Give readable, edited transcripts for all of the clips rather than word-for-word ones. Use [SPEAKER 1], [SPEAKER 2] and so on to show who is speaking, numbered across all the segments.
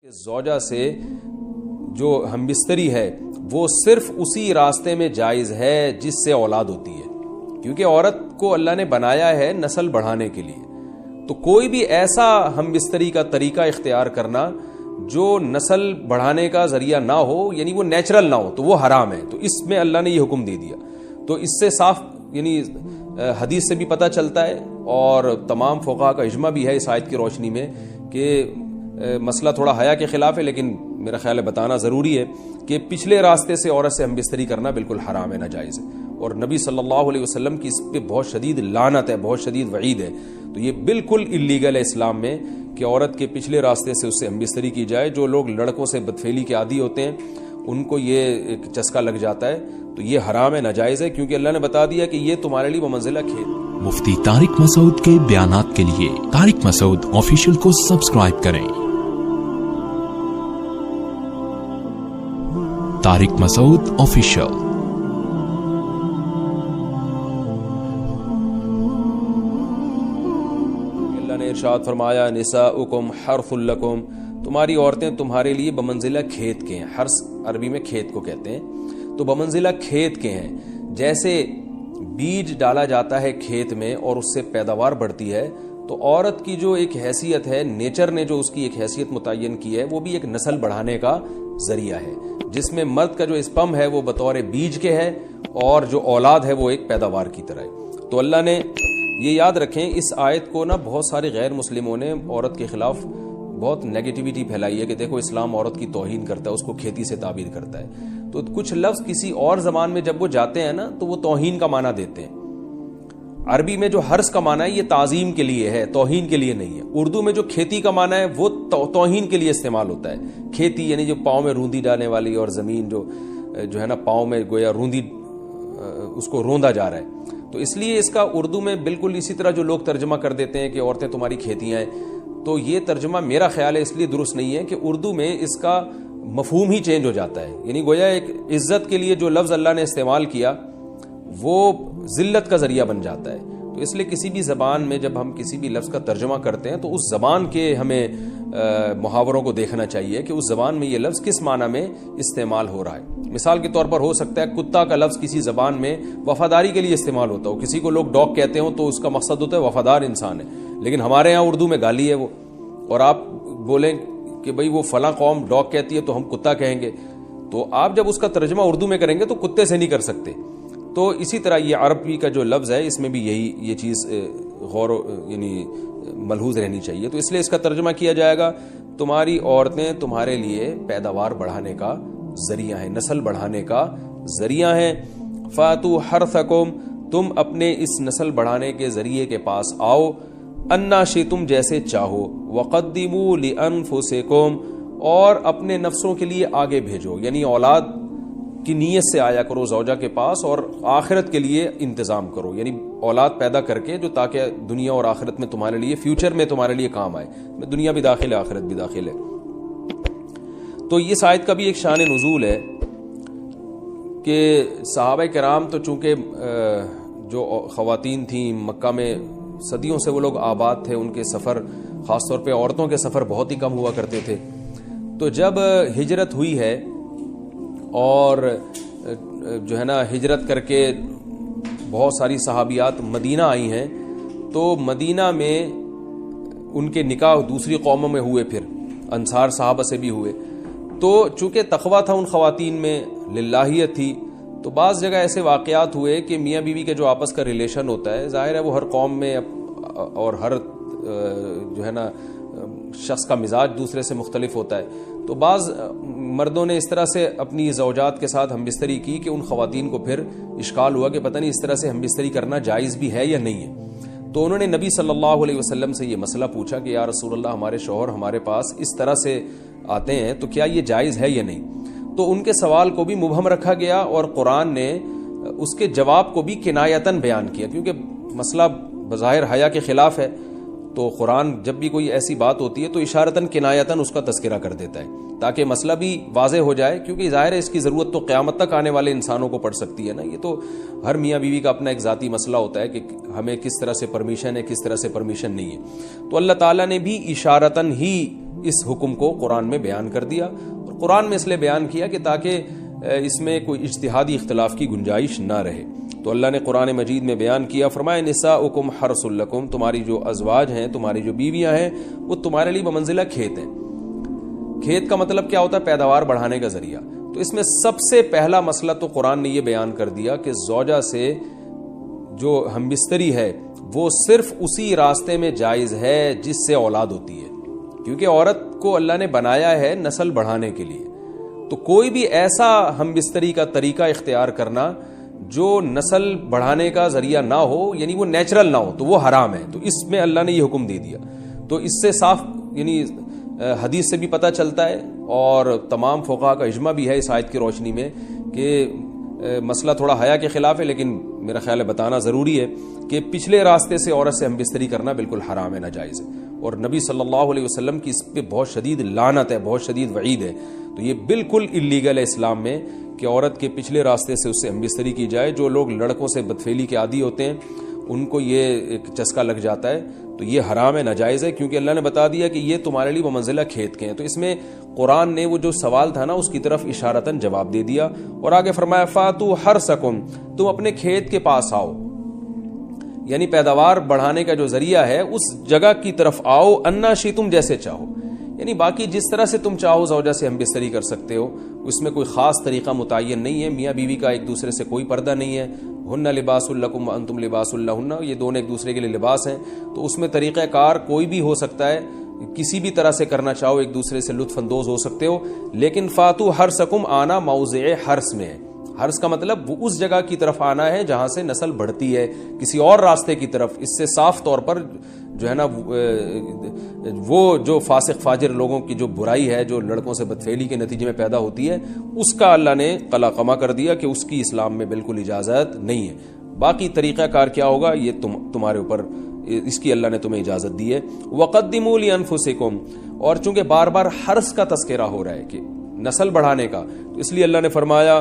[SPEAKER 1] زوجہ سے جو ہم بستری ہے وہ صرف اسی راستے میں جائز ہے جس سے اولاد ہوتی ہے، کیونکہ عورت کو اللہ نے بنایا ہے نسل بڑھانے کے لیے. تو کوئی بھی ایسا ہم بستری کا طریقہ اختیار کرنا جو نسل بڑھانے کا ذریعہ نہ ہو، یعنی وہ نیچرل نہ ہو، تو وہ حرام ہے. تو اس میں اللہ نے یہ حکم دے دیا. تو اس سے صاف یعنی حدیث سے بھی پتہ چلتا ہے اور تمام فقہاء کا اجماع بھی ہے اس آیت کی روشنی میں کہ مسئلہ تھوڑا حیا کے خلاف ہے، لیکن میرا خیال ہے بتانا ضروری ہے کہ پچھلے راستے سے عورت سے ہم بستری کرنا بالکل حرام ہے، ناجائز ہے. اور نبی صلی اللہ علیہ وسلم کی اس پہ بہت شدید لعنت ہے، بہت شدید وعید ہے. تو یہ بالکل اللیگل ہے اسلام میں کہ عورت کے پچھلے راستے سے اس سے ہم بستری کی جائے. جو لوگ لڑکوں سے بدفعلی کے عادی ہوتے ہیں ان کو یہ ایک چسکا لگ جاتا ہے، تو یہ حرام ہے، ناجائز ہے، کیونکہ اللہ نے بتا دیا کہ یہ تمہارے لیے بمنزلہ کھیت.
[SPEAKER 2] مفتی طارق مسعود کے بیانات کے لیے طارق مسعود آفیشیل کو سبسکرائب کریں. طارق مسعود آفیشیل.
[SPEAKER 1] اللہ نے ارشاد فرمایا نساؤکم حرث لکم، تمہاری عورتیں تمہارے لیے بمنزلہ کھیت کے ہیں. حرث عربی میں کھیت کو کہتے ہیں. تو بمنزلہ کھیت کے ہیں. جیسے بیج ڈالا جاتا ہے کھیت میں اور اس سے پیداوار بڑھتی ہے، تو عورت کی جو ایک حیثیت ہے، نیچر نے جو اس کی ایک حیثیت متعین کی ہے، وہ بھی ایک نسل بڑھانے کا ذریعہ ہے، جس میں مرد کا جو اسپم ہے وہ بطور بیج کے ہے اور جو اولاد ہے وہ ایک پیداوار کی طرح ہے. تو اللہ نے یہ یاد رکھیں، اس آیت کو نا بہت سارے غیر مسلموں نے عورت کے خلاف بہت نیگیٹیوٹی پھیلائی ہے کہ دیکھو اسلام عورت کی توہین کرتا ہے، اس کو کھیتی سے تعبیر کرتا ہے. تو کچھ لفظ کسی اور زبان میں جب وہ جاتے ہیں نا تو وہ توہین کا معنی دیتے ہیں. عربی میں جو حرث کا معنی ہے یہ تعظیم کے لیے ہے، توہین کے لیے نہیں ہے. اردو میں جو کھیتی کا معنی ہے وہ توہین کے لیے استعمال ہوتا ہے. کھیتی یعنی جو پاؤں میں روندی ڈالنے والی اور زمین جو ہے نا پاؤں میں گویا روندی اس کو روندا جا رہا ہے. تو اس لیے اس کا اردو میں بالکل اسی طرح جو لوگ ترجمہ کر دیتے ہیں کہ عورتیں تمہاری کھیتیاں ہیں، تو یہ ترجمہ میرا خیال ہے اس لیے درست نہیں ہے کہ اردو میں اس کا مفہوم ہی چینج ہو جاتا ہے. یعنی گویا ایک عزت کے لیے جو لفظ اللہ نے استعمال کیا وہ ذلت کا ذریعہ بن جاتا ہے. تو اس لیے کسی بھی زبان میں جب ہم کسی بھی لفظ کا ترجمہ کرتے ہیں تو اس زبان کے ہمیں محاوروں کو دیکھنا چاہیے کہ اس زبان میں یہ لفظ کس معنی میں استعمال ہو رہا ہے. مثال کے طور پر ہو سکتا ہے کتا کا لفظ کسی زبان میں وفاداری کے لیے استعمال ہوتا ہو. کسی کو لوگ ڈاگ کہتے ہوں تو اس کا مقصد ہوتا ہے وفادار انسان ہے، لیکن ہمارے ہاں اردو میں گالی ہے وہ. اور آپ بولیں کہ بھئی وہ فلاں قوم ڈاگ کہتی ہے تو ہم کتا کہیں گے، تو آپ جب اس کا ترجمہ اردو میں کریں گے تو کتے سے نہیں کر سکتے. تو اسی طرح یہ عربی کا جو لفظ ہے اس میں بھی یہ چیز غور یعنی ملحوظ رہنی چاہیے. تو اس لیے اس کا ترجمہ کیا جائے گا تمہاری عورتیں تمہارے لیے پیداوار بڑھانے کا ذریعہ ہیں، نسل بڑھانے کا ذریعہ ہیں. فاتو حرثکم، تم اپنے اس نسل بڑھانے کے ذریعے کے پاس آؤ، انا شئتم، جیسے چاہو، وقدموا لانفسکم، اور اپنے نفسوں کے لیے آگے بھیجو. یعنی اولاد کی نیت سے آیا کرو زوجہ کے پاس اور آخرت کے لیے انتظام کرو. یعنی اولاد پیدا کر کے جو تاکہ دنیا اور آخرت میں تمہارے لیے فیوچر میں تمہارے لیے کام آئے. دنیا بھی داخل ہے، آخرت بھی داخل ہے. تو اس آیت کا بھی ایک شان نزول ہے کہ صحابہ کرام تو چونکہ جو خواتین تھیں مکہ میں صدیوں سے وہ لوگ آباد تھے، ان کے سفر خاص طور پہ عورتوں کے سفر بہت ہی کم ہوا کرتے تھے. تو جب ہجرت ہوئی ہے اور جو ہے نا ہجرت کر کے بہت ساری صحابیات مدینہ آئی ہیں، تو مدینہ میں ان کے نکاح دوسری قوموں میں ہوئے، پھر انصار صحابہ سے بھی ہوئے. تو چونکہ تقویٰ تھا ان خواتین میں، للہیت تھی، تو بعض جگہ ایسے واقعات ہوئے کہ میاں بیوی کے جو آپس کا ریلیشن ہوتا ہے، ظاہر ہے وہ ہر قوم میں اور ہر جو ہے نا شخص کا مزاج دوسرے سے مختلف ہوتا ہے. تو بعض مردوں نے اس طرح سے اپنی زوجات کے ساتھ ہم بستری کی کہ ان خواتین کو پھر اشکال ہوا کہ پتہ نہیں اس طرح سے ہم بستری کرنا جائز بھی ہے یا نہیں ہے. تو انہوں نے نبی صلی اللہ علیہ وسلم سے یہ مسئلہ پوچھا کہ یا رسول اللہ، ہمارے شوہر ہمارے پاس اس طرح سے آتے ہیں تو کیا یہ جائز ہے یا نہیں. تو ان کے سوال کو بھی مبہم رکھا گیا اور قرآن نے اس کے جواب کو بھی کنایتاً بیان کیا، کیونکہ مسئلہ بظاہر حیا کے خلاف ہے. تو قرآن جب بھی کوئی ایسی بات ہوتی ہے تو اشارتاً کنایتاً اس کا تذکرہ کر دیتا ہے تاکہ مسئلہ بھی واضح ہو جائے، کیونکہ ظاہر ہے اس کی ضرورت تو قیامت تک آنے والے انسانوں کو پڑ سکتی ہے نا. یہ تو ہر میاں بیوی کا اپنا ایک ذاتی مسئلہ ہوتا ہے کہ ہمیں کس طرح سے پرمیشن ہے، کس طرح سے پرمیشن نہیں ہے. تو اللہ تعالیٰ نے بھی اشارتاً ہی اس حکم کو قرآن میں بیان کر دیا، اور قرآن میں اس لیے بیان کیا کہ تاکہ اس میں کوئی اجتہادی اختلاف کی گنجائش نہ رہے۔ تو اللہ نے قرآن مجید میں بیان کیا، فرمایا نساؤکم حرث لکم، تمہاری جو ازواج ہیں، تمہاری جو بیویاں ہیں، وہ تمہارے لیے بمنزلہ کھیت ہیں۔ کھیت کا مطلب کیا ہوتا ہے؟ پیداوار بڑھانے کا ذریعہ۔ تو اس میں سب سے پہلا مسئلہ تو قرآن نے یہ بیان کر دیا کہ زوجہ سے جو ہم بستری ہے وہ صرف اسی راستے میں جائز ہے جس سے اولاد ہوتی ہے، کیونکہ عورت کو اللہ نے بنایا ہے نسل بڑھانے کے لیے۔ تو کوئی بھی ایسا ہم بستری کا طریقہ اختیار کرنا جو نسل بڑھانے کا ذریعہ نہ ہو، یعنی وہ نیچرل نہ ہو، تو وہ حرام ہے۔ تو اس میں اللہ نے یہ حکم دے دیا۔ تو اس سے صاف یعنی حدیث سے بھی پتہ چلتا ہے، اور تمام فقہاء کا اجماع بھی ہے اس آیت کی روشنی میں کہ مسئلہ تھوڑا حیا کے خلاف ہے، لیکن میرا خیال ہے بتانا ضروری ہے کہ پچھلے راستے سے عورت سے ہم بستری کرنا بالکل حرام ہے، ناجائز ہے، اور نبی صلی اللہ علیہ وسلم کی اس پہ بہت شدید لعنت ہے، بہت شدید وعید ہے۔ تو یہ بالکل اللیگل ہے اسلام میں کہ عورت کے پچھلے راستے سے اس سے ہم بستری کی جائے۔ جو لوگ لڑکوں سے بدفعلی کے عادی ہوتے ہیں ان کو یہ ایک چسکا لگ جاتا ہے، تو یہ حرام ہے، ناجائز ہے، کیونکہ اللہ نے بتا دیا کہ یہ تمہارے لیے بمنزلہ کھیت کے ہیں۔ تو اس میں قرآن نے وہ جو سوال تھا نا اس کی طرف اشارتاً جواب دے دیا، اور آگے فرمایا فاتو حرثکم، تم اپنے کھیت کے پاس آؤ، یعنی پیداوار بڑھانے کا جو ذریعہ ہے اس جگہ کی طرف آؤ، انا شئتم، جیسے چاہو، یعنی باقی جس طرح سے تم چاہو زوجہ سے ہم بستری کر سکتے ہو، اس میں کوئی خاص طریقہ متعین نہیں ہے۔ میاں بیوی کا ایک دوسرے سے کوئی پردہ نہیں ہے، ہن لباس لکم وانتم لباس لہن، یہ دونوں ایک دوسرے کے لیے لباس ہیں۔ تو اس میں طریقہ کار کوئی بھی ہو سکتا ہے، کسی بھی طرح سے کرنا چاہو ایک دوسرے سے لطف اندوز ہو سکتے ہو، لیکن فاتو حرثکم آنا موضع حرث میں ہے۔ حرث کا مطلب وہ اس جگہ کی طرف آنا ہے جہاں سے نسل بڑھتی ہے، کسی اور راستے کی طرف۔ اس سے صاف طور پر جو ہے نا وہ جو فاسق فاجر لوگوں کی جو برائی ہے، جو لڑکوں سے بدفعلی کے نتیجے میں پیدا ہوتی ہے، اس کا اللہ نے قلع قمع کر دیا کہ اس کی اسلام میں بالکل اجازت نہیں ہے۔ باقی طریقہ کار کیا ہوگا یہ تمہارے اوپر، اس کی اللہ نے تمہیں اجازت دی ہے۔ وَقَدِّمُوا لِأَنفُسِكُمْ، اور چونکہ بار بار حرث کا تذکرہ ہو رہا ہے کہ نسل بڑھانے کا، تو اس لیے اللہ نے فرمایا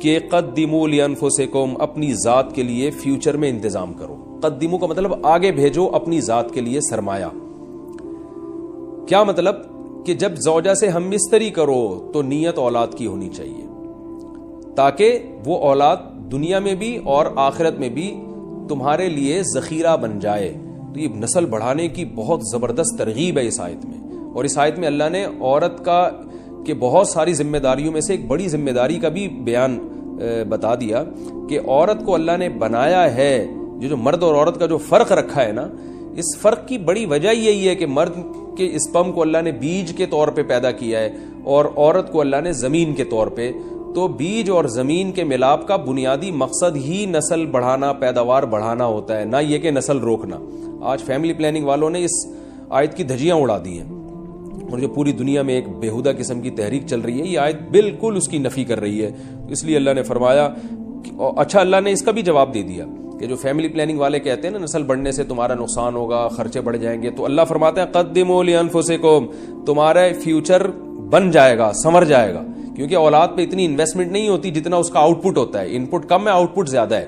[SPEAKER 1] کہ قدموا لانفسکم، اپنی ذات کے لیے فیوچر میں انتظام کرو۔ قدموا کا مطلب آگے بھیجو اپنی ذات کے لیے سرمایہ۔ کیا مطلب؟ کہ جب زوجہ سے ہم بستری کرو تو نیت اولاد کی ہونی چاہیے، تاکہ وہ اولاد دنیا میں بھی اور آخرت میں بھی تمہارے لیے ذخیرہ بن جائے۔ تو یہ نسل بڑھانے کی بہت زبردست ترغیب ہے اس آیت میں، اور اس آیت میں اللہ نے عورت کا کہ بہت ساری ذمہ داریوں میں سے ایک بڑی ذمہ داری کا بھی بیان بتا دیا کہ عورت کو اللہ نے بنایا ہے، جو مرد اور عورت کا جو فرق رکھا ہے نا، اس فرق کی بڑی وجہ یہی ہے کہ مرد کے اسپرم کو اللہ نے بیج کے طور پہ پیدا کیا ہے، اور عورت کو اللہ نے زمین کے طور پہ۔ تو بیج اور زمین کے ملاپ کا بنیادی مقصد ہی نسل بڑھانا، پیداوار بڑھانا ہوتا ہے، نہ یہ کہ نسل روکنا۔ آج فیملی پلاننگ والوں نے اس آیت کی دھجیاں اڑا دی ہیں، اور جو پوری دنیا میں ایک بےہودہ قسم کی تحریک چل رہی ہے، یہ آیت بالکل اس کی نفی کر رہی ہے۔ اس لیے اللہ نے فرمایا، اچھا اللہ نے اس کا بھی جواب دے دیا کہ جو فیملی پلاننگ والے کہتے ہیں نا نسل بڑھنے سے تمہارا نقصان ہوگا، خرچے بڑھ جائیں گے، تو اللہ فرماتا ہے قدموا لانفسکم، تمہارا فیوچر بن جائے گا، سنور جائے گا، کیونکہ اولاد پہ اتنی انویسٹمنٹ نہیں ہوتی جتنا اس کا آؤٹ پٹ ہوتا ہے۔ ان پٹ کم ہے، آؤٹ پٹ زیادہ ہے،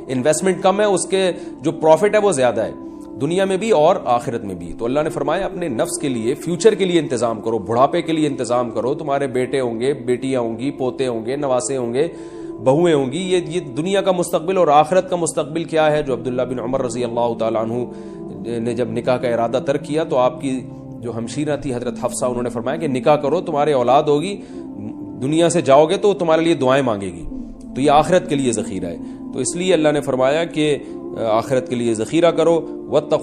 [SPEAKER 1] انویسٹمنٹ کم ہے، اس کے جو پروفٹ ہے وہ زیادہ ہے، دنیا میں بھی اور آخرت میں بھی۔ تو اللہ نے فرمایا اپنے نفس کے لیے، فیوچر کے لیے انتظام کرو، بڑھاپے کے لیے انتظام کرو۔ تمہارے بیٹے ہوں گے، بیٹیاں ہوں گی، پوتے ہوں گے، نواسے ہوں گے، بہویں ہوں گی، یہ دنیا کا مستقبل اور آخرت کا مستقبل کیا ہے۔ جو عبداللہ بن عمر رضی اللہ تعالیٰ عنہ نے جب نکاح کا ارادہ ترک کیا تو آپ کی جو ہمشیرہ تھی حضرت حفصہ، انہوں نے فرمایا کہ نکاح کرو، تمہارے اولاد ہوگی، دنیا سے جاؤ گے تو تمہارے لیے دعائیں مانگے گی، تو یہ آخرت کے لیے ذخیرہ ہے۔ تو اس لیے اللہ نے فرمایا کہ آخرت کے لیے ذخیرہ کرو۔ واتقوا